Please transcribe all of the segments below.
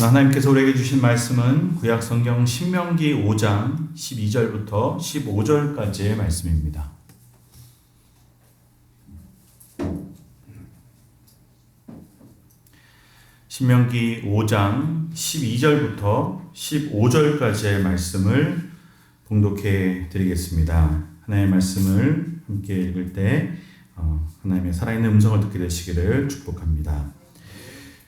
오늘 하나님께서 우리에게 주신 말씀은 구약 성경 신명기 5장 12절부터 15절까지의 말씀입니다. 신명기 5장 12절부터 15절까지의 말씀을 봉독해 드리겠습니다. 하나님의 말씀을 함께 읽을 때 하나님의 살아있는 음성을 듣게 되시기를 축복합니다.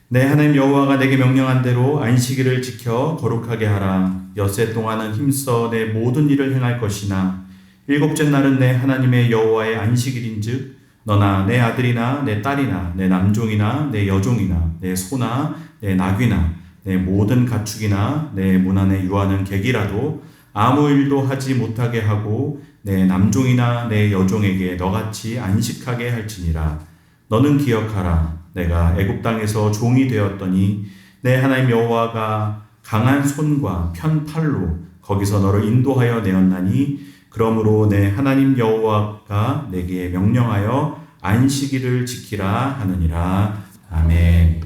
내 하나님 여호와가 내게 명령한 대로 안식일을 지켜 거룩하게 하라. 엿새 동안은 힘써 내 모든 일을 행할 것이나 일곱째 날은 내 하나님의 여호와의 안식일인즉 너나 내 아들이나 내 딸이나 내 남종이나 내 여종이나 내 소나 내 나귀나 내 모든 가축이나 내 문 안에 유하는 객이라도 아무 일도 하지 못하게 하고 내 남종이나 내 여종에게 너같이 안식하게 할지니라. 너는 기억하라. 내가 애굽 땅에서 종이 되었더니 내 하나님 여호와가 강한 손과 편 팔로 거기서 너를 인도하여 내었나니 그러므로 내 하나님 여호와가 내게 명령하여 안식일을 지키라 하느니라. 아멘.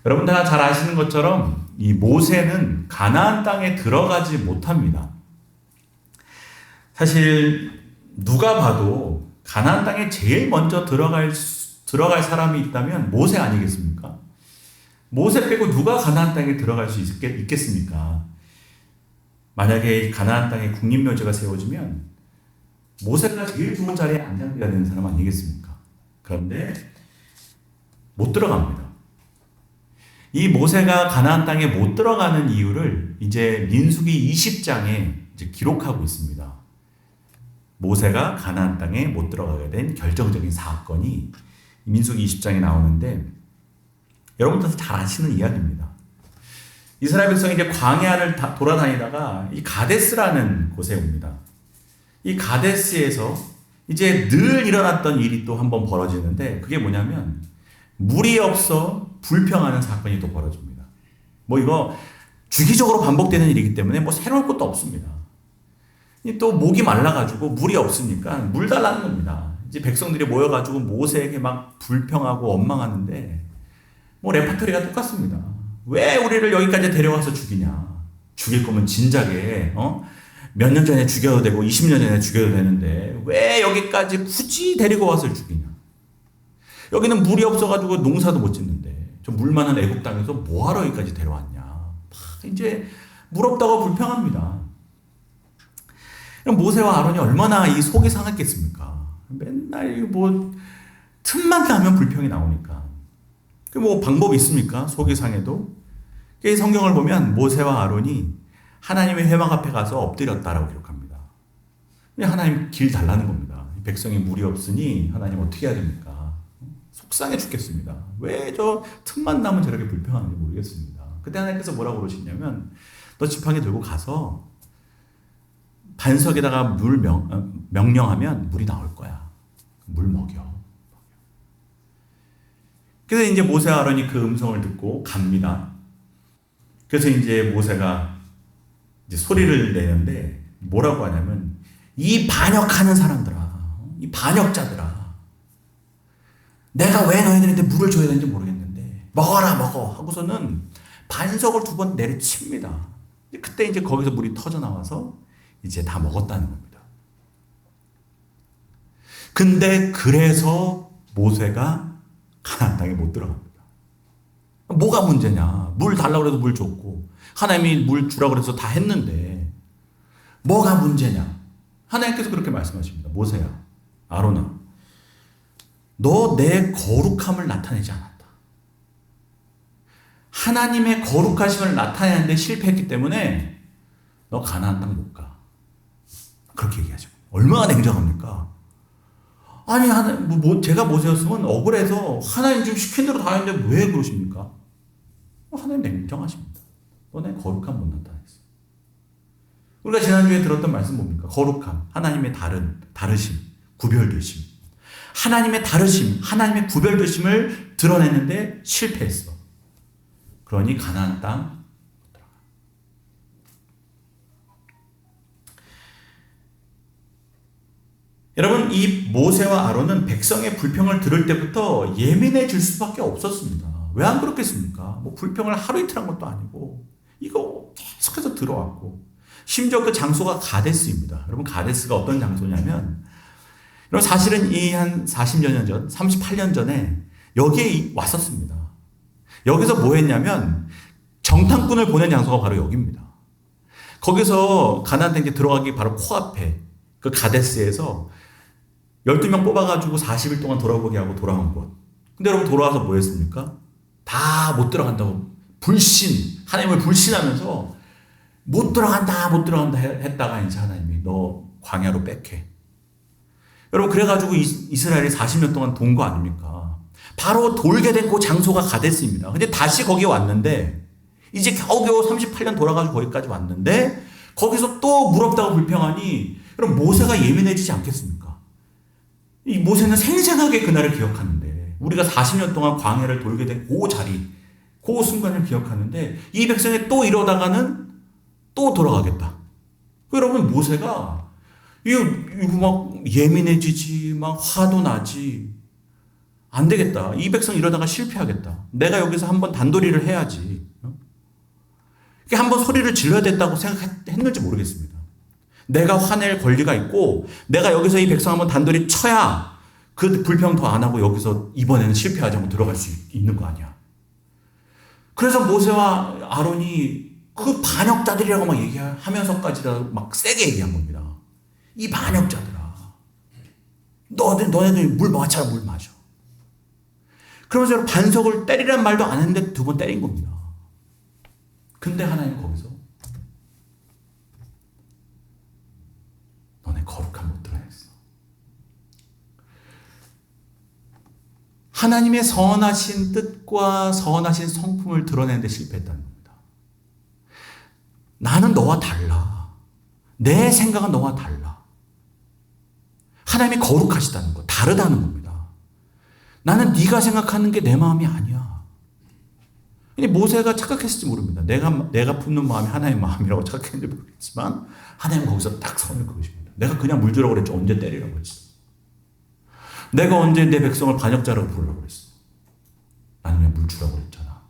여러분 다 잘 아시는 것처럼 이 모세는 가나안 땅에 들어가지 못합니다. 사실 누가 봐도 가나안 땅에 제일 먼저 들어갈 사람이 있다면 모세 아니겠습니까? 모세 빼고 누가 가나안 땅에 들어갈 수 있겠습니까? 만약에 가나안 땅에 국립묘지가 세워지면 모세가 제일 좋은 자리에 안장되어야 되는 사람 아니겠습니까? 그런데 못 들어갑니다. 이 모세가 가나안 땅에 못 들어가는 이유를 이제 민수기 20장에 이제 기록하고 있습니다. 모세가 가나안 땅에 못 들어가게 된 결정적인 사건이 민수기 20장에 나오는데 여러분들 잘 아시는 이야기입니다. 이스라엘 백성이 이제 광야를 돌아다니다가 이 가데스라는 곳에 옵니다. 이 가데스에서 이제 늘 일어났던 일이 또 한 번 벌어지는데 그게 뭐냐면 물이 없어 불평하는 사건이 또 벌어집니다. 뭐 이거 주기적으로 반복되는 일이기 때문에 뭐 새로울 것도 없습니다. 또 목이 말라가지고 물이 없으니까 물 달라는 겁니다. 이제 백성들이 모여가지고 모세에게 막 불평하고 원망하는데 뭐 레파토리가 똑같습니다. 왜 우리를 여기까지 데려와서 죽이냐? 죽일 거면 진작에 몇 년 전에 죽여도 되고 20년 전에 죽여도 되는데 왜 여기까지 굳이 데리고 와서 죽이냐? 여기는 물이 없어가지고 농사도 못 짓는데 저 물 많은 애굽 땅에서 뭐하러 여기까지 데려왔냐? 이제 물 없다고 불평합니다. 모세와 아론이 얼마나 이 속이 상했겠습니까? 맨날 뭐 틈만 나면 불평이 나오니까. 뭐 방법이 있습니까? 속이 상해도. 이 성경을 보면 모세와 아론이 하나님의 회막 앞에 가서 엎드렸다라고 기록합니다. 하나님 길 달라는 겁니다. 백성이 물이 없으니 하나님 어떻게 해야 됩니까? 속상해 죽겠습니다. 왜 저 틈만 나면 저렇게 불평하는지 모르겠습니다. 그때 하나님께서 뭐라고 그러시냐면 너 지팡이 들고 가서 반석에다가 물 명령하면 물이 나올 거야. 물 먹여. 그래서 이제 모세와 아론이 그 음성을 듣고 갑니다. 그래서 이제 모세가 이제 소리를 내는데 뭐라고 하냐면 이 반역하는 사람들아, 이 반역자들아, 내가 왜 너희들한테 물을 줘야 되는지 모르겠는데 먹어라 먹어 하고서는 반석을 2번 내리칩니다. 그때 이제 거기서 물이 터져 나와서 이제 다 먹었다는 겁니다. 근데 그래서 모세가 가나안 땅에 못 들어갑니다. 뭐가 문제냐? 물 달라고 해도 물 줬고 하나님이 물 주라고 그래서 다 했는데 뭐가 문제냐? 하나님께서 그렇게 말씀하십니다. 모세야, 아론아, 너 내 거룩함을 나타내지 않았다. 하나님의 거룩하심을 나타내는데 실패했기 때문에 너 가나안 땅 못 가. 그렇게 얘기하죠. 얼마나 냉정합니까? 아니, 제가 모세였으면 억울해서 하나님 좀 시킨 대로 다 했는데 왜 그러십니까? 하나님 냉정하십니다. 너네 거룩함 못 나타냈어. 우리가 지난주에 들었던 말씀 뭡니까? 거룩함, 하나님의 다르심, 구별되심. 하나님의 다르심, 하나님의 구별되심을 드러냈는데 실패했어. 그러니 가나안 땅 여러분, 이 모세와 아론은 백성의 불평을 들을 때부터 예민해질 수밖에 없었습니다. 왜 안 그렇겠습니까? 뭐 불평을 하루 이틀 한 것도 아니고 이거 계속해서 들어왔고 심지어 그 장소가 가데스입니다. 여러분 가데스가 어떤 장소냐면 여러분 사실은 이 한 40여 년 전, 38년 전에 여기에 왔었습니다. 여기서 뭐 했냐면 정탐꾼을 보낸 장소가 바로 여기입니다. 거기서 가나안 땅에 들어가기 바로 코앞에 그 가데스에서 12명 뽑아가지고 40일 동안 돌아보게 하고 돌아온 곳. 근데 여러분 돌아와서 뭐 했습니까? 다 못 들어간다고 불신, 하나님을 불신하면서 못 들어간다 했다가 이제 하나님이 너 광야로 빽해. 여러분 그래가지고 이스라엘이 40년 동안 돈 거 아닙니까? 바로 돌게 된 그 장소가 가데스입니다. 근데 다시 거기에 왔는데 이제 겨우겨우 38년 돌아가지고 거기까지 왔는데 거기서 또 무럽다고 불평하니 여러분 모세가 예민해지지 않겠습니까? 이 모세는 생생하게 그날을 기억하는데 우리가 40년 동안 광야를 돌게 된 그 자리, 그 순간을 기억하는데 이 백성이 또 이러다가는 또 돌아가겠다. 여러분 모세가 이거 막 예민해지지, 막 화도 나지. 안 되겠다. 이 백성 이러다가 실패하겠다. 내가 여기서 한번 단도리를 해야지. 이게 한번 소리를 질러야 된다고 생각했는지 모르겠습니다. 내가 화낼 권리가 있고 내가 여기서 이 백성 한번 단도리 쳐야 그 불평 더 안 하고 여기서 이번에는 실패하지 않고 들어갈 수 있는 거 아니야. 그래서 모세와 아론이 그 반역자들이라고 막 얘기하면서까지도 막 세게 얘기한 겁니다. 이 반역자들아. 너네들 물 마셔라, 물 마셔. 그러면서 반석을 때리란 말도 안 했는데 2번 때린 겁니다. 근데 하나님 거기서 너네 거룩함 못 드러냈어. 하나님의 선하신 뜻과 선하신 성품을 드러내는데 실패했다는 겁니다. 나는 너와 달라. 내 생각은 너와 달라. 하나님이 거룩하시다는 거, 다르다는 겁니다. 나는 네가 생각하는 게 내 마음이 아니야. 모세가 착각했을지 모릅니다. 내가 품는 마음이 하나님의 마음이라고 착각했는지 모르겠지만 하나님은 거기서 딱 선을 그으십니다. 내가 그냥 물 주라고 그랬지 언제 때리라고 했어. 내가 언제 내 백성을 반역자라고 부르라고 그랬어. 나는 그냥 물 주라고 그랬잖아.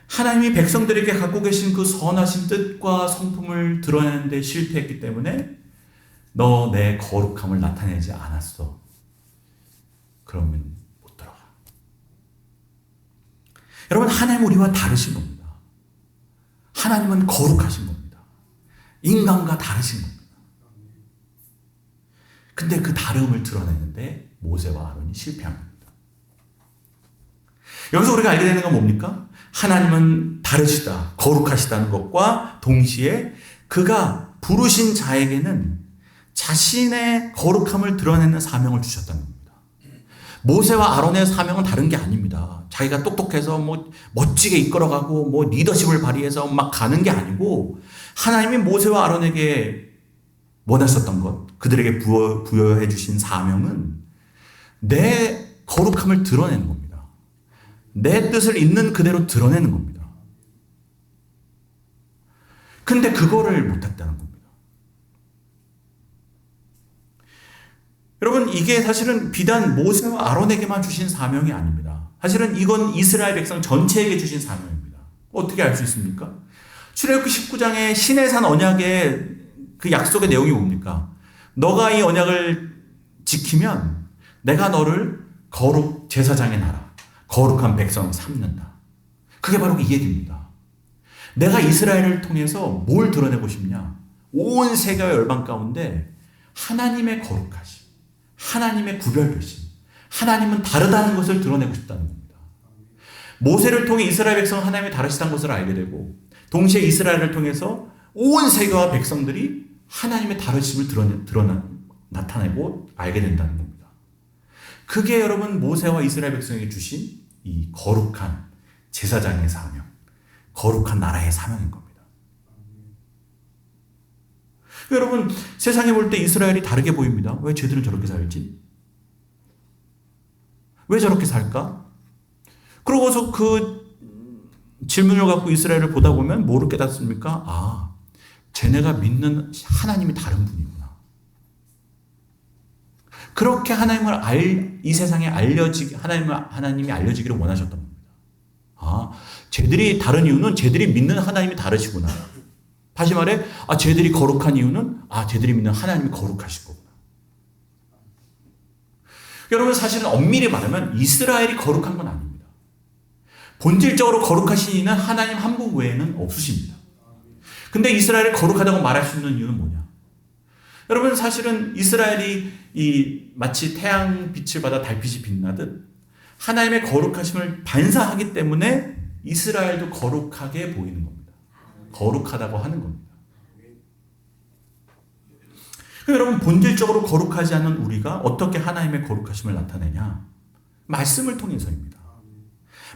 하나님이 백성들에게 갖고 계신 그 선하신 뜻과 성품을 드러내는데 실패했기 때문에 너 내 거룩함을 나타내지 않았어. 그러면 못 들어가. 여러분 하나님은 우리와 다르신 겁니다. 하나님은 거룩하신 겁니다. 인간과 다르신 겁니다. 근데 그 다름을 드러내는데 모세와 아론이 실패한 겁니다. 여기서 우리가 알게 되는 건 뭡니까? 하나님은 다르시다, 거룩하시다는 것과 동시에 그가 부르신 자에게는 자신의 거룩함을 드러내는 사명을 주셨다는 겁니다. 모세와 아론의 사명은 다른 게 아닙니다. 자기가 똑똑해서 뭐 멋지게 이끌어가고 뭐 리더십을 발휘해서 막 가는 게 아니고 하나님이 모세와 아론에게 원하셨던 것, 그들에게 부여해 주신 사명은 내 거룩함을 드러내는 겁니다. 내 뜻을 있는 그대로 드러내는 겁니다. 근데 그거를 못했다는 겁니다. 여러분 이게 사실은 비단 모세와 아론에게만 주신 사명이 아닙니다. 사실은 이건 이스라엘 백성 전체에게 주신 사명입니다. 어떻게 알 수 있습니까? 출애굽기 19장의 시내산 언약의 그 약속의 내용이 뭡니까? 너가 이 언약을 지키면 내가 너를 거룩 제사장의 나라, 거룩한 백성을 삼는다. 그게 바로 이 얘기입니다. 내가 이스라엘을 통해서 뭘 드러내고 싶냐? 온 세계와 열방 가운데 하나님의 거룩하심, 하나님의 구별되심, 하나님은 다르다는 것을 드러내고 싶다는 겁니다. 모세를 통해 이스라엘 백성은 하나님이 다르시다는 것을 알게 되고 동시에 이스라엘을 통해서 온 세계와 백성들이 하나님의 다르심을 나타내고 알게 된다는 겁니다. 그게 여러분 모세와 이스라엘 백성에게 주신 이 거룩한 제사장의 사명, 거룩한 나라의 사명인 겁니다. 여러분 세상에 볼 때 이스라엘이 다르게 보입니다. 왜 쟤들은 저렇게 살지? 왜 저렇게 살까? 그러고서 그 질문을 갖고 이스라엘을 보다 보면 뭐를 깨닫습니까? 아, 쟤네가 믿는 하나님이 다른 분이구나. 그렇게 이 세상에 하나님이 알려지기를 원하셨던 겁니다. 아, 쟤들이 다른 이유는 쟤들이 믿는 하나님이 다르시구나. 다시 말해, 쟤들이 거룩한 이유는, 쟤들이 믿는 하나님이 거룩하신 거구나. 여러분, 사실은 엄밀히 말하면 이스라엘이 거룩한 건 아닙니다. 본질적으로 거룩하신 이는 하나님 한 분 외에는 없으십니다. 근데 이스라엘이 거룩하다고 말할 수 있는 이유는 뭐냐? 여러분, 사실은 이스라엘이 마치 태양빛을 받아 달빛이 빛나듯 하나님의 거룩하심을 반사하기 때문에 이스라엘도 거룩하게 보이는 겁니다. 거룩하다고 하는 겁니다. 여러분, 본질적으로 거룩하지 않은 우리가 어떻게 하나님의 거룩하심을 나타내냐? 말씀을 통해서입니다.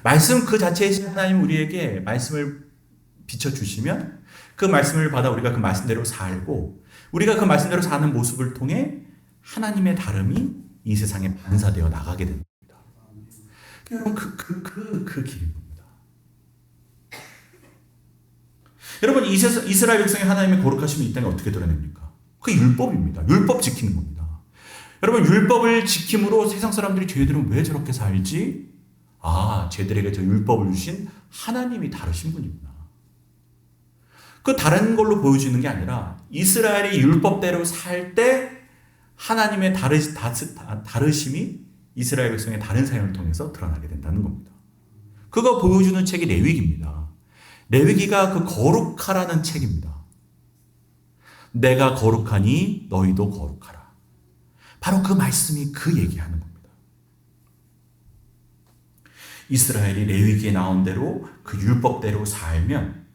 말씀 그 자체이신 하나님 우리에게 말씀을 비춰주시면 그 말씀을 받아 우리가 그 말씀대로 살고 우리가 그 말씀대로 사는 모습을 통해 하나님의 다름이 이 세상에 반사되어 나가게 됩니다. 여러분, 그 길인 겁니다. 여러분, 이스라엘 백성이 하나님의 거룩하심이 이 땅에 어떻게 드러냅니까? 그 율법입니다. 율법 지키는 겁니다. 여러분, 율법을 지킴으로 세상 사람들이 쟤들은 왜 저렇게 살지? 쟤들에게 저 율법을 주신 하나님이 다르신 분이구나. 그 다른 걸로 보여주는 게 아니라 이스라엘이 율법대로 살 때 하나님의 다르심이 이스라엘 백성의 다른 삶을 통해서 드러나게 된다는 겁니다. 그거 보여주는 책이 레위기입니다. 레위기가 그 거룩하라는 책입니다. 내가 거룩하니 너희도 거룩하라. 바로 그 말씀이 그 얘기하는 겁니다. 이스라엘이 레위기에 나온 대로 그 율법대로 살면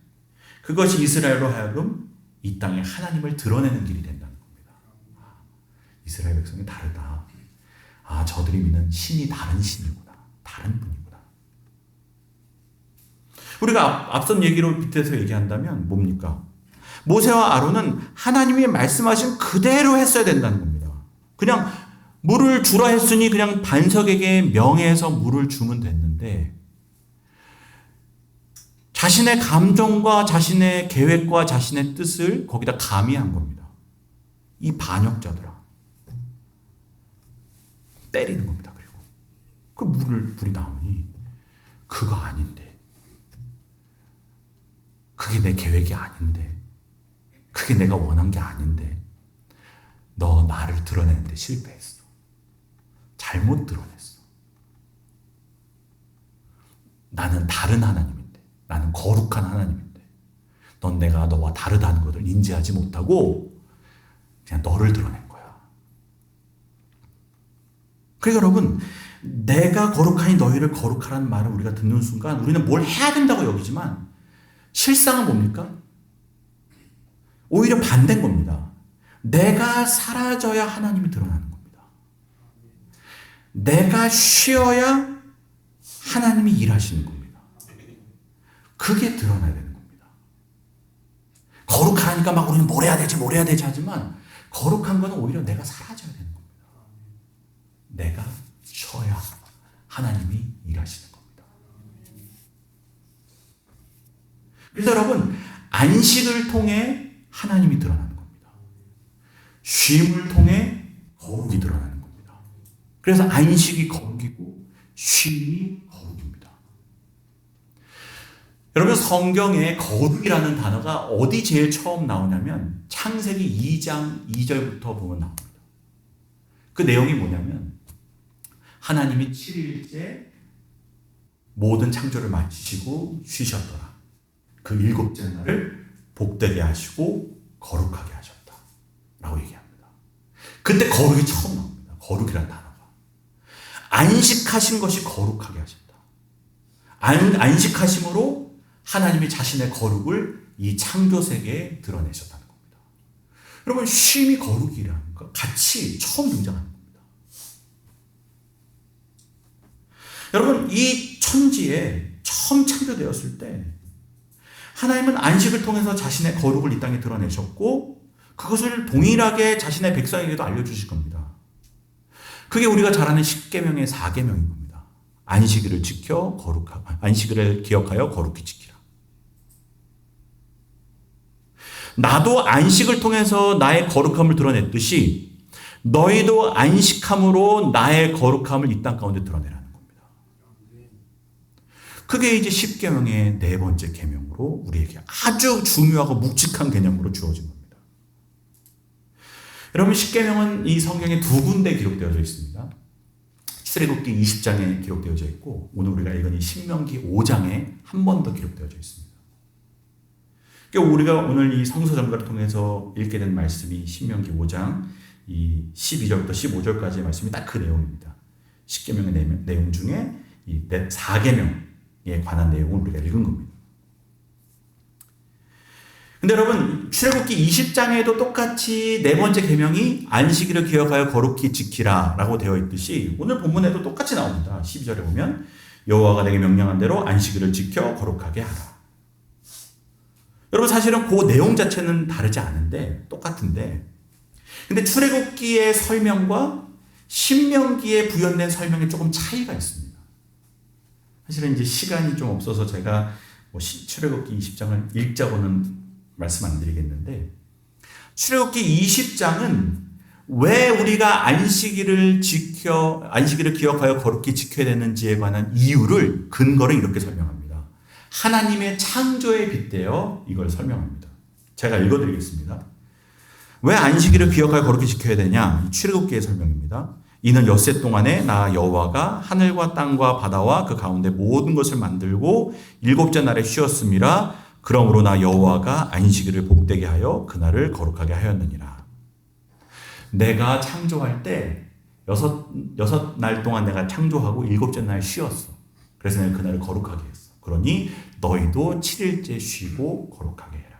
그것이 이스라엘로 하여금 이 땅에 하나님을 드러내는 길이 된다는 겁니다. 이스라엘 백성이 다르다. 저들이 믿는 신이 다른 신이구나. 다른 분이구나. 우리가 앞선 얘기로 밑에서 얘기한다면 뭡니까? 모세와 아론은 하나님이 말씀하신 그대로 했어야 된다는 겁니다. 그냥 물을 주라 했으니 그냥 반석에게 명해서 물을 주면 됐는데 자신의 감정과 자신의 계획과 자신의 뜻을 거기다 가미한 겁니다. 이 반역자들아. 때리는 겁니다. 그리고 그 불이 나오니 그거 아닌데, 그게 내 계획이 아닌데, 그게 내가 원한 게 아닌데 너 나를 드러내는데 실패했어. 잘못 드러냈어. 나는 다른 하나님인데, 나는 거룩한 하나님인데 넌 내가 너와 다르다는 것을 인지하지 못하고 그냥 너를 드러낸 거야. 그러니까 여러분, 내가 거룩하니 너희를 거룩하라는 말을 우리가 듣는 순간 우리는 뭘 해야 된다고 여기지만 실상은 뭡니까? 오히려 반대인 겁니다. 내가 사라져야 하나님이 드러나는 겁니다. 내가 쉬어야 하나님이 일하시는 겁니다. 그게 드러나야 되는 겁니다. 거룩하니까 막 우리는 뭘 해야 되지 하지만 거룩한 건 오히려 내가 사라져야 되는 겁니다. 내가 쉬어야 하나님이 일하시는 겁니다. 그래서 여러분, 안식을 통해 하나님이 드러나는 겁니다. 쉼을 통해 거룩이 드러나는 겁니다. 그래서 안식이 거룩이고 쉼이 거룩입니다. 여러분, 성경에 거룩이라는 단어가 어디 제일 처음 나오냐면 창세기 2장 2절부터 보면 나옵니다. 그 내용이 뭐냐면 하나님이 7일째 모든 창조를 마치시고 쉬셨더라. 그 7째 날을 복되게 하시고 거룩하게 하셨다 라고 얘기합니다. 그때 거룩이 처음 나옵니다. 거룩이라는 단어가. 안식하신 것이 거룩하게 하셨다. 안식하심으로 하나님이 자신의 거룩을 이 창조 세계에 드러내셨다는 겁니다. 여러분, 쉼이 거룩이라는 거 같이 처음 등장하는 겁니다. 여러분, 이 천지에 처음 창조되었을 때 하나님은 안식을 통해서 자신의 거룩을 이 땅에 드러내셨고 그것을 동일하게 자신의 백성에게도 알려주실 겁니다. 그게 우리가 잘 아는 십계명의 4계명인 겁니다. 안식일을 지켜 거룩하고, 안식일을 기억하여 거룩히 지키라. 나도 안식을 통해서 나의 거룩함을 드러냈듯이 너희도 안식함으로 나의 거룩함을 이 땅 가운데 드러내라는 겁니다. 그게 이제 십계명의 네 번째 계명으로 우리에게 아주 중요하고 묵직한 개념으로 주어진 겁니다. 여러분, 십계명은 이 성경에 두 군데 기록되어져 있습니다. 출애굽기 20장에 기록되어져 있고, 오늘 우리가 읽은 이 신명기 5장에 한 번 더 기록되어져 있습니다. 그러니까 우리가 오늘 이 성서 전가를 통해서 읽게 된 말씀이 신명기 5장 이 12절부터 15절까지의 말씀이 딱 그 내용입니다. 십계명의 내용 중에 이 4계명에 관한 내용을 우리가 읽은 겁니다. 근데 여러분, 출애굽기 20장에도 똑같이 네 번째 계명이 안식일을 기억하여 거룩히 지키라 라고 되어 있듯이 오늘 본문에도 똑같이 나옵니다. 12절에 보면 여호와가 내게 명령한 대로 안식일을 지켜 거룩하게 하라. 여러분, 사실은 그 내용 자체는 다르지 않은데 똑같은데, 근데 출애굽기의 설명과 신명기에 부연된 설명에 조금 차이가 있습니다. 사실은 이제 시간이 좀 없어서 제가 출애굽기 20장을 읽자고는 말씀 안 드리겠는데, 출애굽기 20장은 왜 우리가 안식일을 기억하여 거룩히 지켜야 되는지에 관한 이유를, 근거를 이렇게 설명합니다. 하나님의 창조에 빗대어 이걸 설명합니다. 제가 읽어드리겠습니다. 왜 안식일을 기억하여 거룩히 지켜야 되냐? 출애굽기의 설명입니다. 이는 엿새 동안에 나 여호와가 하늘과 땅과 바다와 그 가운데 모든 것을 만들고 일곱째 날에 쉬었음이라. 그러므로 나 여호와가 안식일을 복되게 하여 그날을 거룩하게 하였느니라. 내가 창조할 때 여섯 날 동안 내가 창조하고 일곱째 날 쉬었어. 그래서 내가 그날을 거룩하게 했어. 그러니 너희도 7일째 쉬고 거룩하게 해라.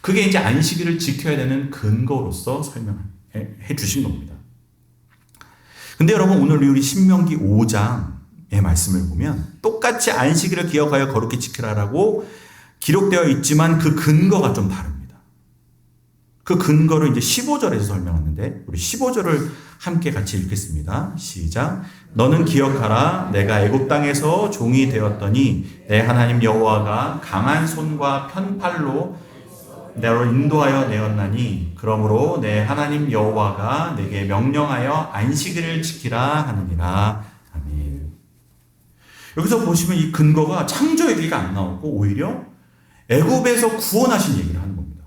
그게 이제 안식일을 지켜야 되는 근거로서 설명해 주신 겁니다. 근데 여러분, 오늘 우리 신명기 5장의 말씀을 보면 똑같이 안식일을 기억하여 거룩히 지키라라고 기록되어 있지만 그 근거가 좀 다릅니다. 그 근거를 이제 15절에서 설명하는데, 우리 15절을 함께 같이 읽겠습니다. 시작. 너는 기억하라. 내가 애굽 땅에서 종이 되었더니 내 하나님 여호와가 강한 손과 편팔로 너를 인도하여 내었나니, 그러므로 내 하나님 여호와가 내게 명령하여 안식일을 지키라 하느니라. 아멘. 여기서 보시면 이 근거가 창조 얘기가 안 나오고 오히려 애굽에서 구원하신 얘기를 하는 겁니다.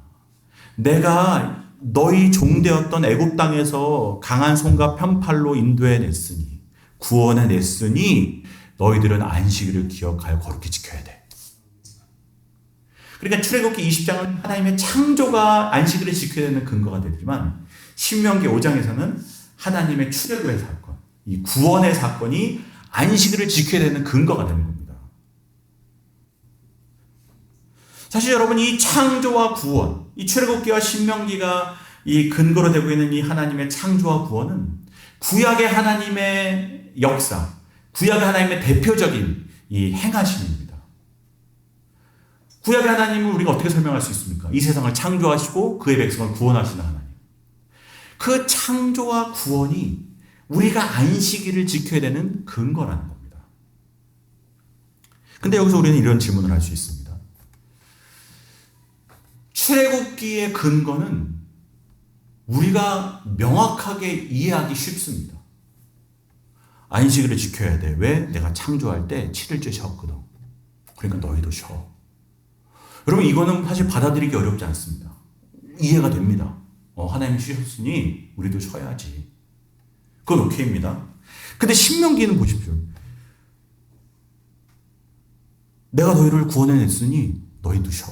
내가 너희 종되었던 애굽 땅에서 강한 손과 편팔로 인도해 냈으니, 구원해 냈으니 너희들은 안식일을 기억하여 거룩히 지켜야 돼. 그러니까 출애굽기 20장은 하나님의 창조가 안식일을 지켜야 되는 근거가 되지만, 신명기 5장에서는 하나님의 출애굽의 사건, 이 구원의 사건이 안식일을 지켜야 되는 근거가 되는 겁니다. 사실 여러분, 이 창조와 구원, 이 출애굽기와 신명기가 이 근거로 되고 있는 이 하나님의 창조와 구원은 구약의 하나님의 역사, 구약의 하나님의 대표적인 이 행하심입니다. 구약의 하나님을 우리가 어떻게 설명할 수 있습니까? 이 세상을 창조하시고 그의 백성을 구원하시는 하나님. 그 창조와 구원이 우리가 안식일을 지켜야 되는 근거라는 겁니다. 근데 여기서 우리는 이런 질문을 할 수 있습니다. 출애굽기의 근거는 우리가 명확하게 이해하기 쉽습니다. 안식일을 지켜야 돼. 왜? 내가 창조할 때 7일째 쉬었거든. 그러니까 너희도 쉬어. 여러분, 이거는 사실 받아들이기 어렵지 않습니다. 이해가 됩니다. 하나님이 쉬셨으니 우리도 쉬어야지. 그건 오케이입니다. 근데 신명기는 보십시오. 내가 너희를 구원해냈으니 너희도 쉬어.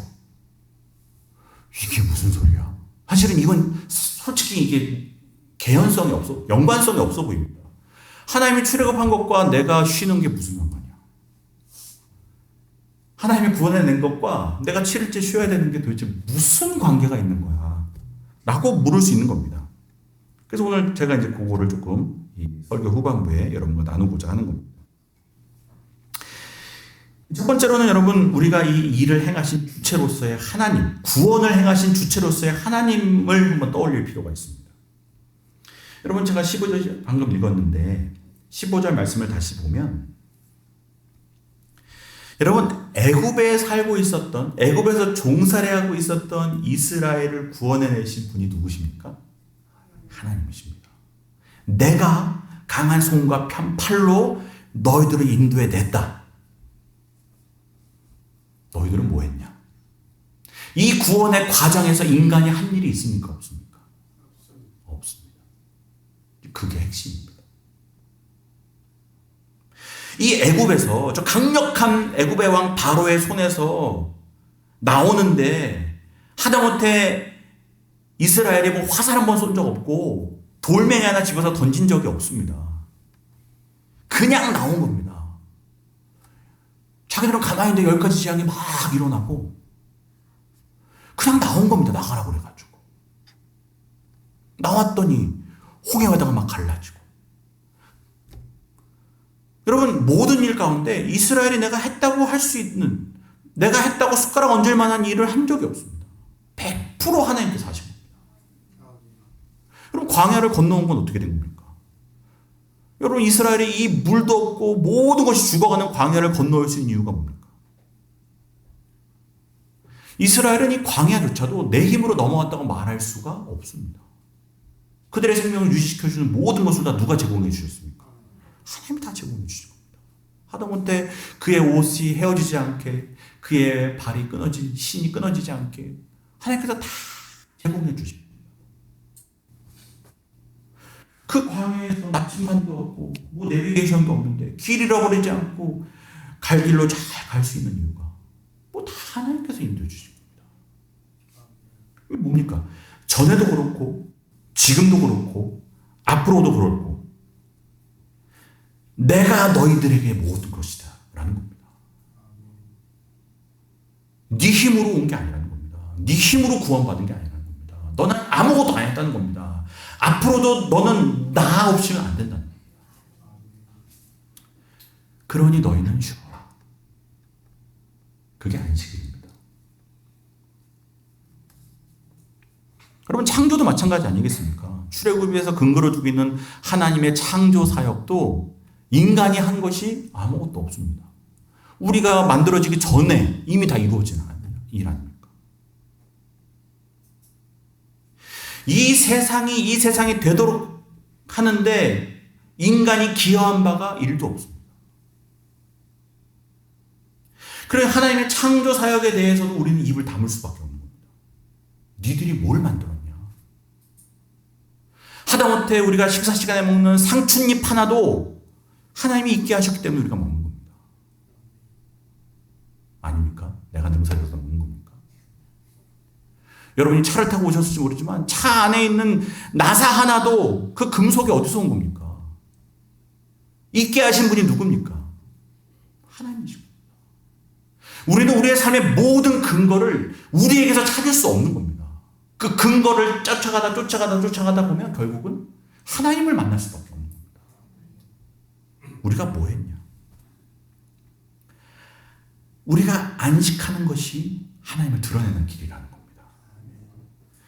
이게 무슨 소리야? 사실은 이건 솔직히 이게 개연성이 없어, 연관성이 없어 보입니다. 하나님이 출애굽한 것과 내가 쉬는 게 무슨 상관이야? 하나님이 구원해낸 것과 내가 7일째 쉬어야 되는 게 도대체 무슨 관계가 있는 거야? 라고 물을 수 있는 겁니다. 그래서 오늘 제가 이제 그거를 조금 이 설교 후반부에 여러분과 나누고자 하는 겁니다. 첫 번째로는 여러분, 우리가 이 일을 행하신 주체로서의 하나님, 구원을 행하신 주체로서의 하나님을 한번 떠올릴 필요가 있습니다. 여러분, 제가 15절 방금 읽었는데 15절 말씀을 다시 보면, 여러분, 애굽에 살고 있었던, 애굽에서 종살이하고 있었던 이스라엘을 구원해내신 분이 누구십니까? 하나님이십니다. 내가 강한 손과 편팔로 너희들을 인도해 냈다. 너희들은 뭐 했냐? 이 구원의 과정에서 인간이 한 일이 있습니까? 없습니까? 없습니다. 그게 핵심입니다. 이 애굽에서 저 강력한 애굽의 왕 바로의 손에서 나오는데 하다못해 이스라엘이 뭐 화살 한 번 쏜 적 없고 돌멩이 하나 집어서 던진 적이 없습니다. 그냥 나온 겁니다. 자기들은 가만히 있는데 10가지 재앙이 막 일어나고 그냥 나온 겁니다. 나가라고 그래가지고. 나왔더니 홍해바다가 막 갈라지고. 여러분, 모든 일 가운데 이스라엘이 내가 했다고 할 수 있는, 내가 했다고 숟가락 얹을 만한 일을 한 적이 없습니다. 100% 하나님께서 하신 겁니다. 여러분, 광야를 건너온 건 어떻게 된 겁니까? 여러분, 이스라엘이 이 물도 없고 모든 것이 죽어가는 광야를 건너올 수 있는 이유가 뭡니까? 이스라엘은 이 광야조차도 내 힘으로 넘어왔다고 말할 수가 없습니다. 그들의 생명을 유지시켜주는 모든 것을 다 누가 제공해 주셨습니까? 하나님이 다 제공해 주신 겁니다. 하다못해 그의 옷이 헤어지지 않게, 그의 발이 신이 끊어지지 않게 하나님께서 다 제공해 주십니다. 그 광야에서 나침반도 없고 뭐 내비게이션도 없는데 길 잃어버리지 않고 갈 길로 잘 갈 수 있는 이유가 뭐 다 하나님께서 인도해 주신 겁니다. 이게 뭡니까? 전에도 그렇고 지금도 그렇고 앞으로도 그렇고 내가 너희들에게 모든 것이다 라는 겁니다. 네 힘으로 온 게 아니라는 겁니다. 네 힘으로 구원받은 게 아니라는 겁니다. 너는 아무것도 안 했다는 겁니다. 앞으로도 너는 나 없이는 안 된다는 겁니다. 그러니 너희는 쉬어라. 그게 안식일입니다. 여러분, 창조도 마찬가지 아니겠습니까? 출애굽에서 근거로 두고 있는 하나님의 창조 사역도 인간이 한 것이 아무것도 없습니다. 우리가 만들어지기 전에 이미 다 이루어진 일 아닙니까? 이 세상이 되도록 하는데 인간이 기여한 바가 일도 없습니다. 그래 하나님의 창조 사역에 대해서도 우리는 입을 다물 수밖에 없는 겁니다. 니들이 뭘 만들었냐? 하다못해 우리가 식사 시간에 먹는 상추잎 하나도 하나님이 있게 하셨기 때문에 우리가 먹는 겁니다. 아닙니까? 내가 능사져서 먹는 겁니까? 여러분이 차를 타고 오셨을지 모르지만 차 안에 있는 나사 하나도 그 금속이 어디서 온 겁니까? 있게 하신 분이 누굽니까? 하나님이십니다. 우리는 우리의 삶의 모든 근거를 우리에게서 찾을 수 없는 겁니다. 그 근거를 쫓아가다 보면 결국은 하나님을 만날 수밖에 없는 겁니다. 우리가 뭐 했냐? 우리가 안식하는 것이 하나님을 드러내는 길이라는 겁니다.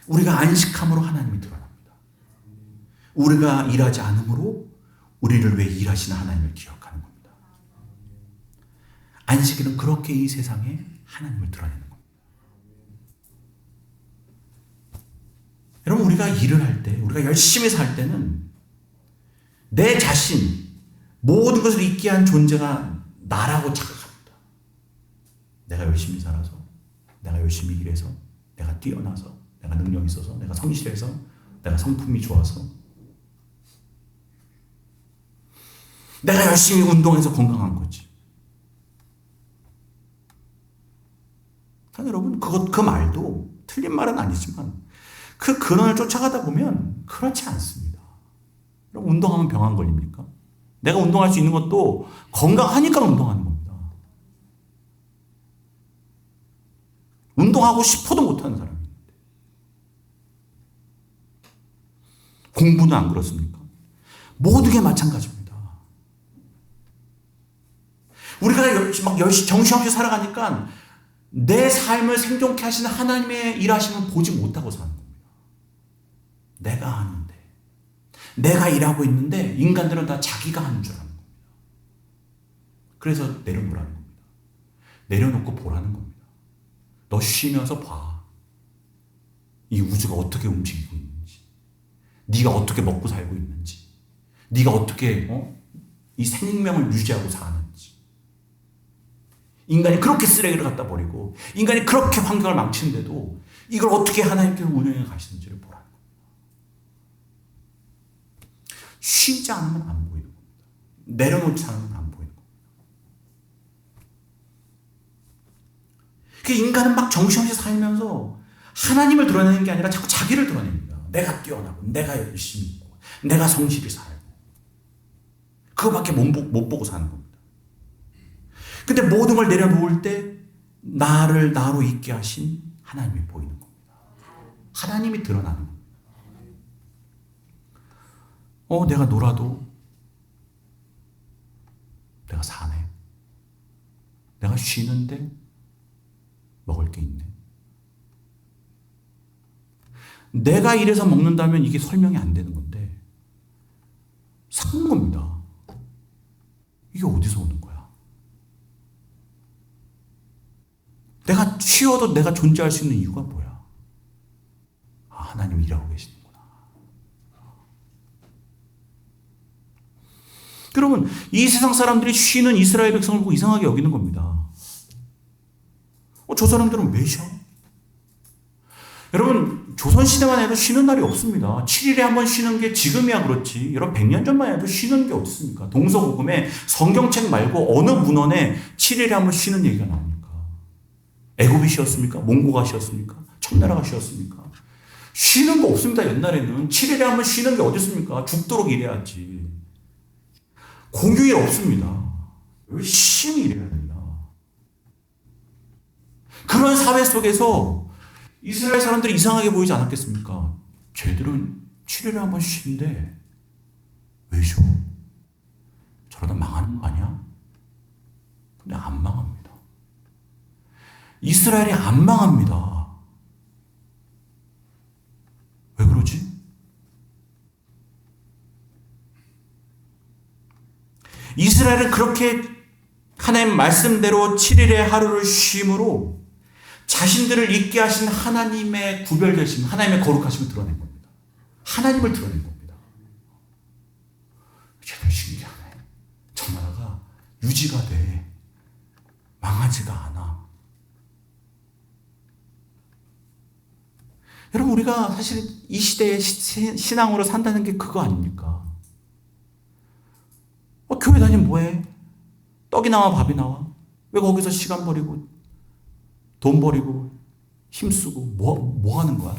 우리가 안식함으로 하나님이 드러납니다. 우리가 일하지 않음으로 우리를 위해 일하시는 하나님을 기억하는 겁니다. 안식일은 그렇게 이 세상에 하나님을 드러내는 겁니다. 여러분, 우리가 일을 할 때, 우리가 열심히 살 때는 내 자신, 모든 것을 잊게 한 존재가 나라고 착각합니다. 내가 열심히 살아서, 내가 열심히 일해서, 내가 뛰어나서, 내가 능력이 있어서, 내가 성실해서, 내가 성품이 좋아서, 내가 열심히 운동해서 건강한 거지. 여러분, 그 말도 틀린 말은 아니지만 그 근원을 쫓아가다 보면 그렇지 않습니다. 여러분, 운동하면 병 안 걸립니까? 내가 운동할 수 있는 것도 건강하니까 운동하는 겁니다. 운동하고 싶어도 못하는 사람이 있는데 공부는 안 그렇습니까? 모든 게 마찬가지입니다. 우리가 막 열심히 정신없이 살아가니까 내 삶을 생존케 하시는 하나님의 일하심을 보지 못하고 사는 겁니다. 내가 하는데, 내가 일하고 있는데 인간들은 다 자기가 하는 줄 아는 겁니다. 그래서 내려놓으라는 겁니다. 내려놓고 보라는 겁니다. 너 쉬면서 봐. 이 우주가 어떻게 움직이고 있는지. 네가 어떻게 먹고 살고 있는지, 네가 어떻게 이 생명을 유지하고 사는지. 인간이 그렇게 쓰레기를 갖다 버리고 인간이 그렇게 환경을 망치는데도 이걸 어떻게 하나님께서 운영해 가시는지를 보라는 겁니다. 쉬지 않으면 안 보이는 겁니다. 내려놓지 않으면 안 보이는 겁니다. 그 인간은 막 정신없이 살면서 하나님을 드러내는 게 아니라 자꾸 자기를 드러냅니다. 내가 뛰어나고 내가 열심히 있고 내가 성실히 살고 그거밖에 못 보고 사는 겁니다. 근데 모든 걸 내려놓을 때 나를 나로 있게 하신 하나님이 보이는 겁니다. 하나님이 드러나는 겁니다. 내가 놀아도 내가 사네. 내가 쉬는데 먹을 게 있네. 내가 이래서 먹는다면 이게 설명이 안 되는 건데 사는 겁니다. 이게 어디서 오는 거야? 내가 쉬어도 내가 존재할 수 있는 이유가 뭐야? 하나님이 일하고 계시는구나. 여러분, 이 세상 사람들이 쉬는 이스라엘 백성을 보고 이상하게 여기는 겁니다. 저 사람들은 왜 쉬어? 여러분, 조선시대만 해도 쉬는 날이 없습니다. 7일에 한 번 쉬는 게 지금이야 그렇지. 여러분, 100년 전만 해도 쉬는 게 어딨습니까? 동서고금에 성경책 말고 어느 문헌에 7일에 한 번 쉬는 얘기가 나옵니까? 애굽이 쉬었습니까? 몽고가 쉬었습니까? 청나라가 쉬었습니까? 쉬는 거 없습니다. 옛날에는 7일에 한 번 쉬는 게 어디 있습니까? 죽도록 일해야지. 공휴일 없습니다. 열심히 일해야 됩니다. 그런 사회 속에서 이스라엘 사람들이 이상하게 보이지 않았겠습니까? 쟤들은 7일에 한 번 쉬는데 왜 쉬어? 저러다 망하는 거 아니야? 근데 안 망합니다. 이스라엘이 안 망합니다. 왜 그러지? 이스라엘은 그렇게 하나님 말씀대로 7일의 하루를 쉼으로 자신들을 있게 하신 하나님의 구별되심, 하나님의 거룩하심을 드러낸 겁니다. 하나님을 드러낸 겁니다. 제대로 신기하네. 저 나라가 유지가 돼. 망하지가 않아. 여러분, 우리가 사실 이 시대의 신앙으로 산다는 게 그거 아닙니까? 교회 다니면 뭐해? 떡이 나와 밥이 나와? 왜 거기서 시간 버리고 돈 버리고 힘쓰고 뭐 하는 거야?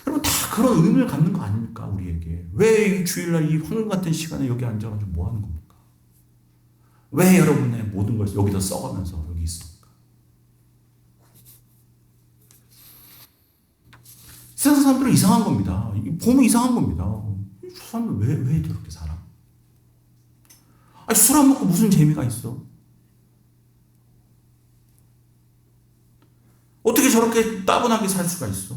여러분, 다 그런 의미를 갖는 거 아닙니까? 우리에게. 왜 이 주일날 이 황금 같은 시간에 여기 앉아가지고 뭐 하는 겁니까? 왜 여러분의 모든 걸 여기다 써가면서 여기 있습니까? 세상 사람들은 이상한 겁니다. 보면 이상한 겁니다. 저 사람들 왜 저렇게 살아? 술 안 먹고 무슨 재미가 있어? 어떻게 저렇게 따분하게 살 수가 있어?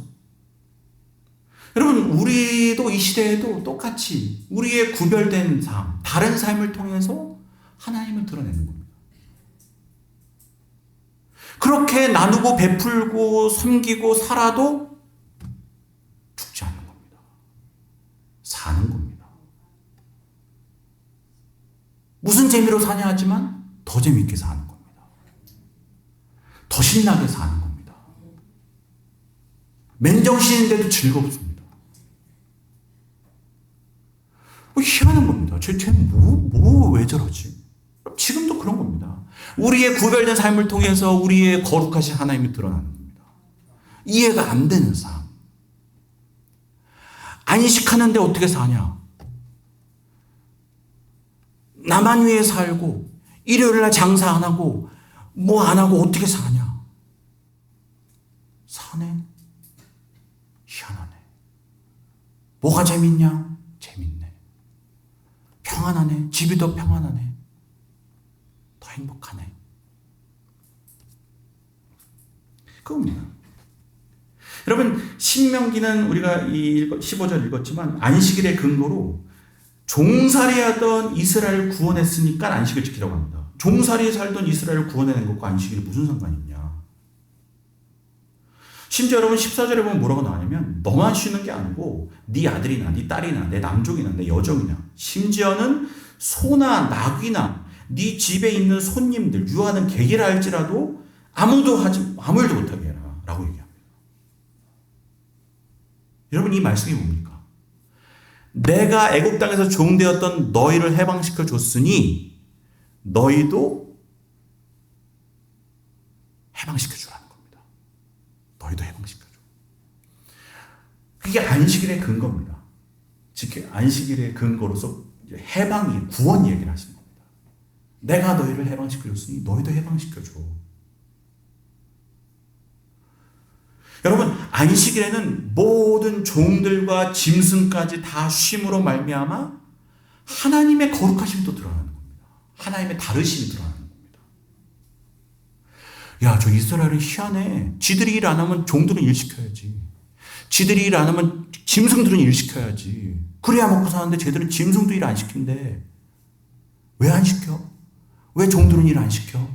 여러분, 우리도 이 시대에도 똑같이 우리의 구별된 삶, 다른 삶을 통해서 하나님을 드러내는 겁니다. 그렇게 나누고 베풀고 섬기고 살아도 죽지 않는 겁니다. 사는 겁니다. 무슨 재미로 사냐 하지만 더 재밌게 사는 겁니다. 더 신나게 사는 겁니다. 맨정신인데도 즐겁습니다. 희한한 겁니다. 쟤는 왜 저러지? 지금도 그런 겁니다. 우리의 구별된 삶을 통해서 우리의 거룩하신 하나님이 드러나는 겁니다. 이해가 안 되는 삶. 안식하는데 어떻게 사냐? 나만 위해 살고 일요일날 장사 안 하고 뭐 안 하고 어떻게 사냐? 사네. 희한하네. 뭐가 재밌냐? 재밌네. 평안하네. 집이 더 평안하네. 더 행복하네. 그겁니다. 여러분, 신명기는 우리가 15절 읽었지만 안식일의 근거로 종살이하던 이스라엘을 구원했으니까 안식을 지키라고 합니다. 종살이에 살던 이스라엘을 구원해낸 것과 안식일이 무슨 상관이 있냐? 심지어 여러분 14절에 보면 뭐라고 나오냐면 너만 쉬는 게 아니고 네 아들이나 네 딸이나 내 남종이나 내 여종이나 심지어는 소나 나귀나 네 집에 있는 손님들 유하는 객이라 할지라도 아무 일도 못하게 해라 라고 얘기합니다. 여러분 이 말씀이 뭡니까? 내가 애굽 땅에서 종되었던 너희를 해방시켜 줬으니 너희도 해방시켜 주라는 겁니다. 너희도 해방시켜 줘. 그게 안식일의 근거입니다. 즉 안식일의 근거로서 해방이 구원 얘기를 하시는 겁니다. 내가 너희를 해방시켜 줬으니 너희도 해방시켜 줘. 여러분 안식일에는 모든 종들과 짐승까지 다 쉼으로 말미암아 하나님의 거룩하심이 또 드러나는 겁니다. 하나님의 다르심이 드러나는 겁니다. 야, 저 이스라엘은 희한해. 지들이 일 안 하면 종들은 일 시켜야지. 지들이 일 안 하면 짐승들은 일 시켜야지. 그래야 먹고 사는데 쟤들은 짐승도 일 안 시킨대. 왜 안 시켜? 왜 종들은 일 안 시켜?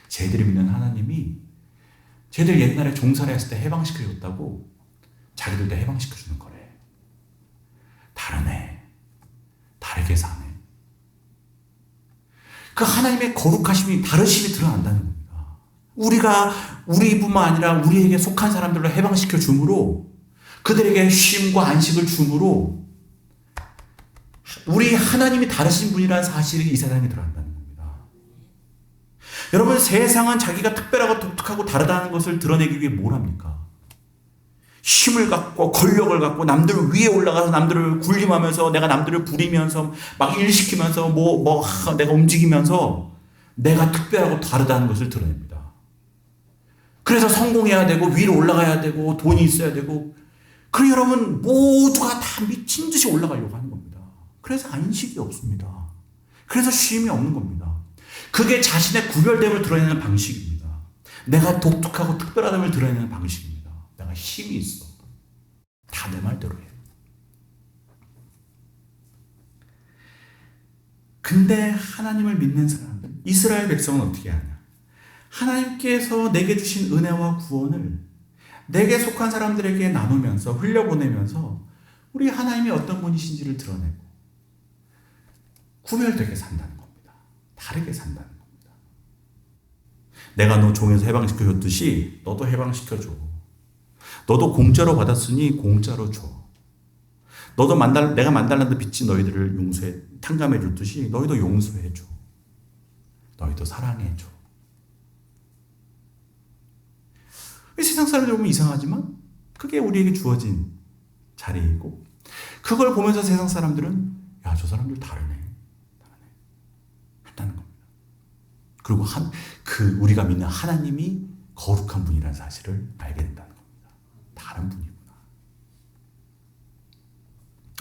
쟤들이 믿는 하나님이 쟤들 옛날에 종살이 했을 때 해방시켜줬다고 자기들도 해방시켜주는 거래. 다르네. 다르게 사네. 그 하나님의 거룩하심이 다르심이 드러난다는 겁니다. 우리뿐만 아니라 우리에게 속한 사람들로 해방시켜 줌으로 그들에게 쉼과 안식을 줌으로 우리 하나님이 다르신 분이라는 사실이 이 세상에 드러난다는 겁니다. 여러분 세상은 자기가 특별하고 독특하고 다르다는 것을 드러내기 위해 뭘 합니까? 힘을 갖고 권력을 갖고 남들 위에 올라가서 남들을 군림하면서 내가 남들을 부리면서 막 일시키면서 내가 움직이면서 내가 특별하고 다르다는 것을 드러냅니다. 그래서 성공해야 되고 위로 올라가야 되고 돈이 있어야 되고 그리고 여러분 모두가 다 미친 듯이 올라가려고 하는 겁니다. 그래서 안식이 없습니다. 그래서 쉼이 없는 겁니다. 그게 자신의 구별됨을 드러내는 방식입니다. 내가 독특하고 특별함을 드러내는 방식입니다. 내가 힘이 있어. 다 내 말대로 해. 근데 하나님을 믿는 사람들, 이스라엘 백성은 어떻게 하냐? 하나님께서 내게 주신 은혜와 구원을 내게 속한 사람들에게 나누면서 흘려보내면서 우리 하나님이 어떤 분이신지를 드러내고 구별되게 산다는 겁니다. 다르게 산다는 겁니다. 내가 너 종에서 해방시켜줬듯이 너도 해방시켜줘. 너도 공짜로 받았으니 공짜로 줘. 너도 내가 만달란트 빚진 너희들을 탕감해 줬듯이 너희도 용서해 줘. 너희도 사랑해 줘. 세상 사람들 보면 이상하지만 그게 우리에게 주어진 자리이고 그걸 보면서 세상 사람들은 야, 저 사람들 다르네. 했다는 겁니다. 그리고 우리가 믿는 하나님이 거룩한 분이라는 사실을 알게 된다는 겁니다. 다른 분이구나.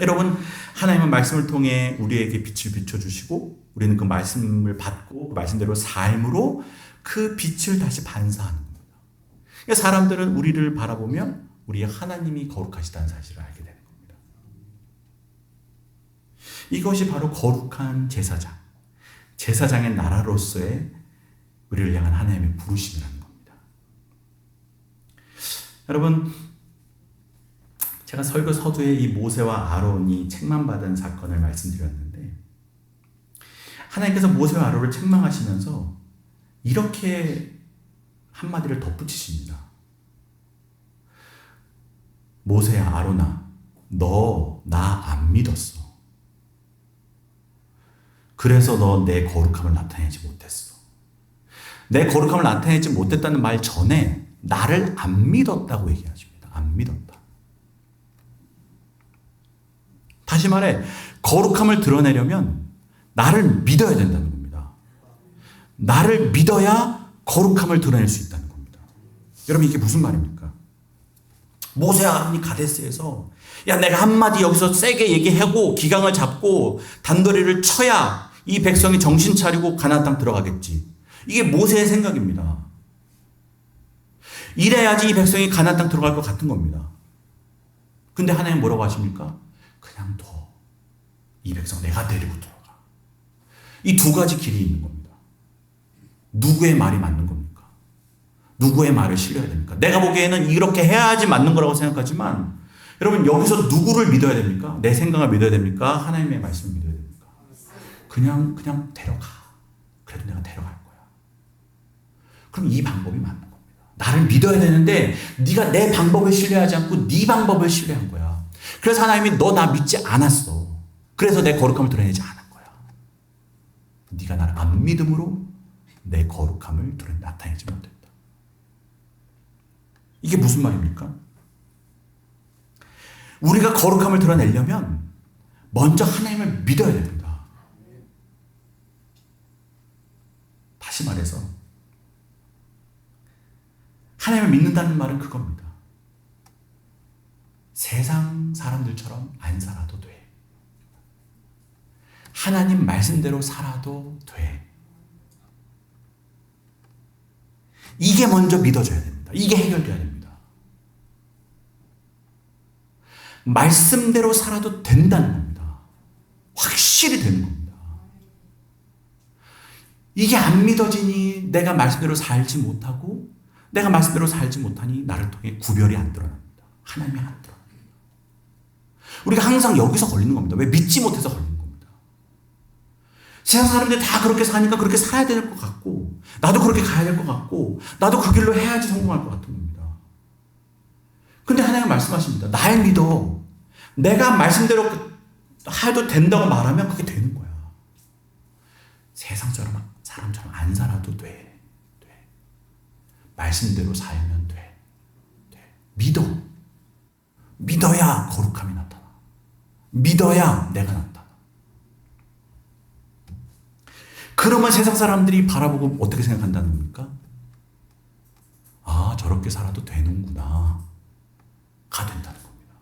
여러분, 하나님은 말씀을 통해 우리에게 빛을 비춰주시고 우리는 그 말씀을 받고 그 말씀대로 삶으로 그 빛을 다시 반사하는 겁니다. 그러니까 사람들은 우리를 바라보면 우리의 하나님이 거룩하시다는 사실을 알게 되는 겁니다. 이것이 바로 거룩한 제사장, 제사장의 나라로서의 우리를 향한 하나님의 부르심이라는 겁니다. 여러분, 제가 설교 서두에 이 모세와 아론이 책망받은 사건을 말씀드렸는데 하나님께서 모세와 아론을 책망하시면서 이렇게 한마디를 덧붙이십니다. 모세야, 아론아, 너 나 안 믿었어. 그래서 너 내 거룩함을 나타내지 못했어. 내 거룩함을 나타내지 못했다는 말 전에 나를 안 믿었다고 얘기하십니다. 안 믿었다. 다시 말해, 거룩함을 드러내려면 나를 믿어야 된다는 겁니다. 나를 믿어야 거룩함을 드러낼 수 있다는 겁니다. 여러분, 이게 무슨 말입니까? 모세와 아론이 가데스에서 야, 내가 한마디 여기서 세게 얘기하고 기강을 잡고 단도리를 쳐야 이 백성이 정신 차리고 가나안 땅 들어가겠지. 이게 모세의 생각입니다. 이래야지 이 백성이 가나안 땅 들어갈 것 같은 겁니다. 근데 하나님 뭐라고 하십니까? 그냥 둬. 이 백성 내가 데리고 들어가. 이 두 가지 길이 있는 겁니다. 누구의 말이 맞는 겁니까? 누구의 말을 신뢰해야 됩니까? 내가 보기에는 이렇게 해야지 맞는 거라고 생각하지만 여러분 여기서 누구를 믿어야 됩니까? 내 생각을 믿어야 됩니까? 하나님의 말씀을 믿어야 됩니까? 그냥 데려가. 그래도 내가 데려갈 거야. 그럼 이 방법이 맞는 겁니다. 나를 믿어야 되는데 네가 내 방법을 신뢰하지 않고 네 방법을 신뢰한 거야. 그래서 하나님이 너 나 믿지 않았어. 그래서 내 거룩함을 드러내지 않은 거야. 네가 나를 안 믿음으로 내 거룩함을 나타내지 못했다. 이게 무슨 말입니까? 우리가 거룩함을 드러내려면 먼저 하나님을 믿어야 됩니다. 다시 말해서 하나님을 믿는다는 말은 그겁니다. 세상 사람들처럼 안 살아도 돼. 하나님 말씀대로 살아도 돼. 이게 먼저 믿어져야 됩니다. 이게 해결돼야 됩니다. 말씀대로 살아도 된다는 겁니다. 확실히 되는 겁니다. 이게 안 믿어지니 내가 말씀대로 살지 못하고 내가 말씀대로 살지 못하니 나를 통해 구별이 안 드러납니다. 하나님이 안 드러납니다. 우리가 항상 여기서 걸리는 겁니다. 왜? 믿지 못해서 걸리는 겁니다. 세상 사람들이 다 그렇게 사니까 그렇게 살아야 될 것 같고 나도 그렇게 가야 될 것 같고 나도 그 길로 해야지 성공할 것 같은 겁니다. 근데 하나님 말씀하십니다. 날 믿어. 내가 말씀대로 해도 된다고 말하면 그게 되는 거야. 세상처럼 사람처럼 안 살아도 돼. 말씀대로 살면 돼. 믿어. 믿어야 거룩함이 나타나. 믿어야 내가 나타나. 그러면 세상 사람들이 바라보고 어떻게 생각한다는 겁니까? 아, 저렇게 살아도 되는구나. 가 된다는 겁니다.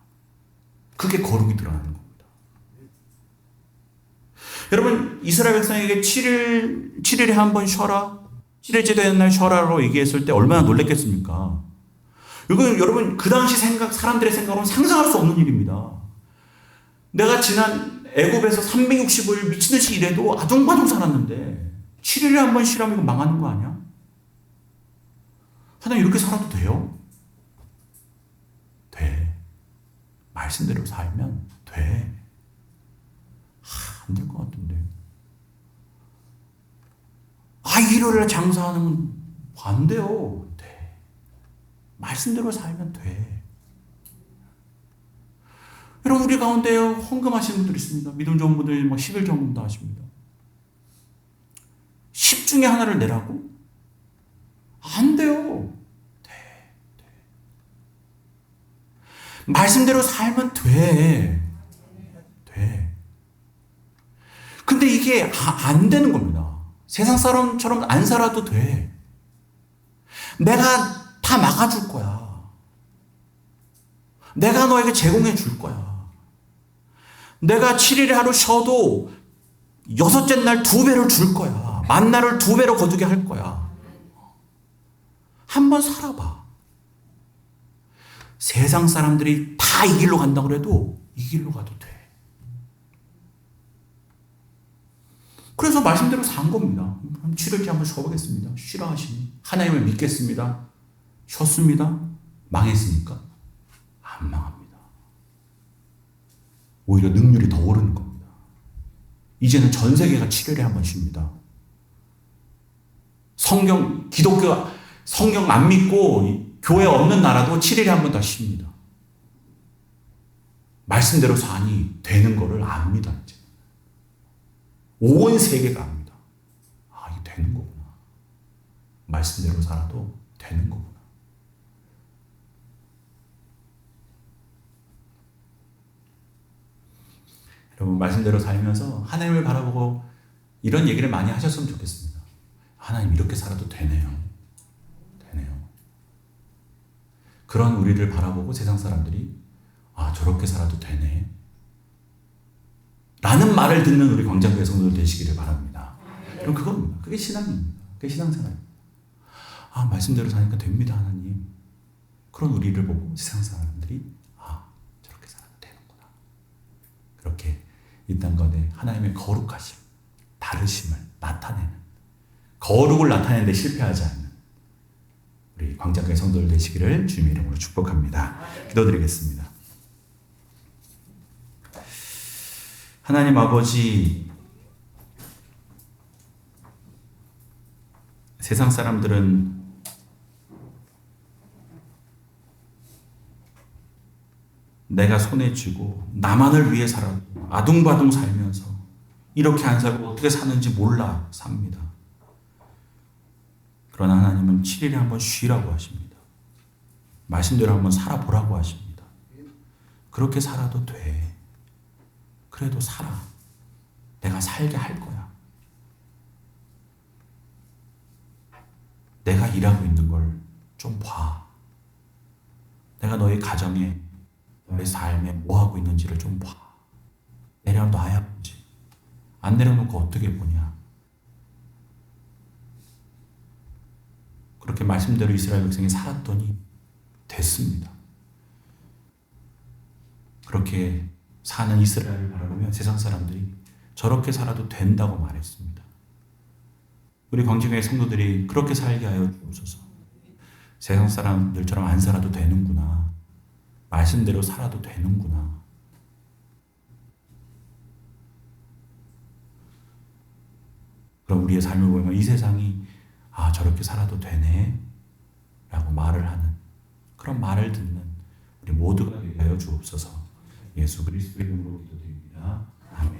그게 거룩이 드러나는 겁니다. 여러분, 이스라엘 백성에게 7일에 한 번 쉬어라. 7일째 되는 날 쉬어라로 얘기했을 때 얼마나 놀랬겠습니까? 이건 여러분, 그 당시 사람들의 생각으로는 상상할 수 없는 일입니다. 내가 지난 애굽에서 365일 미친듯이 일해도 아둥바둥 살았는데 7일에 한 번 쉬라면 이거 망하는 거 아니야? 하나님 이렇게 살아도 돼요? 돼. 말씀대로 살면 돼. 안 될 것 같은데. 일요일에 장사하는 안 돼요. 돼. 말씀대로 살면 돼. 여러분, 우리 가운데 헌금하시는 분들 있습니다. 믿음 좋은 분들 막 10일 정금도 하십니다. 10 중에 하나를 내라고? 안 돼요. 돼. 말씀대로 살면 돼. 근데 이게 안 되는 겁니다. 세상 사람처럼 안 살아도 돼. 내가 다 막아줄 거야. 내가 너에게 제공해 줄 거야. 내가 7일에 하루 쉬어도 6째 날 2배를 줄 거야. 만나를 2배로 거두게 할 거야. 한번 살아봐. 세상 사람들이 다 이 길로 간다고 해도 이 길로 가도 돼. 그래서 말씀대로 산 겁니다. 7일째 한번 쉬어보겠습니다. 쉬라 하시니 하나님을 믿겠습니다. 쉬었습니다. 망했습니까? 안 망합니다. 오히려 능률이 더 오르는 겁니다. 이제는 전 세계가 7일에 한 번 쉽니다. 기독교 성경 안 믿고 교회 없는 나라도 7일에 한 번 더 쉽니다. 말씀대로 사니 되는 거를 압니다. 이제. 온 세계가 압니다. 이게 되는 거구나. 말씀대로 살아도 되는 거구나. 여러분, 말씀대로 살면서 하나님을 바라보고 이런 얘기를 많이 하셨으면 좋겠습니다. 하나님 이렇게 살아도 되네요. 그런 우리를 바라보고 세상 사람들이 저렇게 살아도 되네. 라는 말을 듣는 우리 광장교회 성도들 되시기를 바랍니다. 그럼 그겁니다. 그게 신앙입니다. 그게 신앙생활입니다. 말씀대로 사니까 됩니다, 하나님. 그런 우리를 보고 세상 사람들이 저렇게 살아도 되는구나. 그렇게 이 땅 가운데 하나님의 거룩하심, 다르심을 나타내는 거룩을 나타내는 데 실패하지 않는 우리 광장교회 성도들 되시기를 주님의 이름으로 축복합니다. 기도드리겠습니다. 하나님 아버지, 세상 사람들은 내가 손에 쥐고 나만을 위해 살아도 아둥바둥 살면서 이렇게 안 살고 어떻게 사는지 몰라 삽니다. 그러나 하나님은 7일에 한번 쉬라고 하십니다. 말씀대로 한번 살아보라고 하십니다. 그렇게 살아도 돼. 그래도 살아. 내가 살게 할 거야. 내가 일하고 있는 걸 좀 봐. 내가 너의 가정에, 너의 삶에 뭐 하고 있는지를 좀 봐. 내려놔야 보지. 안 내려놓고 어떻게 보냐. 그렇게 말씀대로 이스라엘 백성이 살았더니 됐습니다. 그렇게 사는 이스라엘을 바라보며 세상 사람들이 저렇게 살아도 된다고 말했습니다. 우리 광진교회 성도들이 그렇게 살게 하여 주옵소서. 세상 사람들처럼 안 살아도 되는구나. 말씀대로 살아도 되는구나. 그럼 우리의 삶을 보면 이 세상이 저렇게 살아도 되네 라고 말을 하는 그런 말을 듣는 우리 모두가 되게 하여 주옵소서. 예수 그리스도의 이름으로 기도드립니다. 아멘.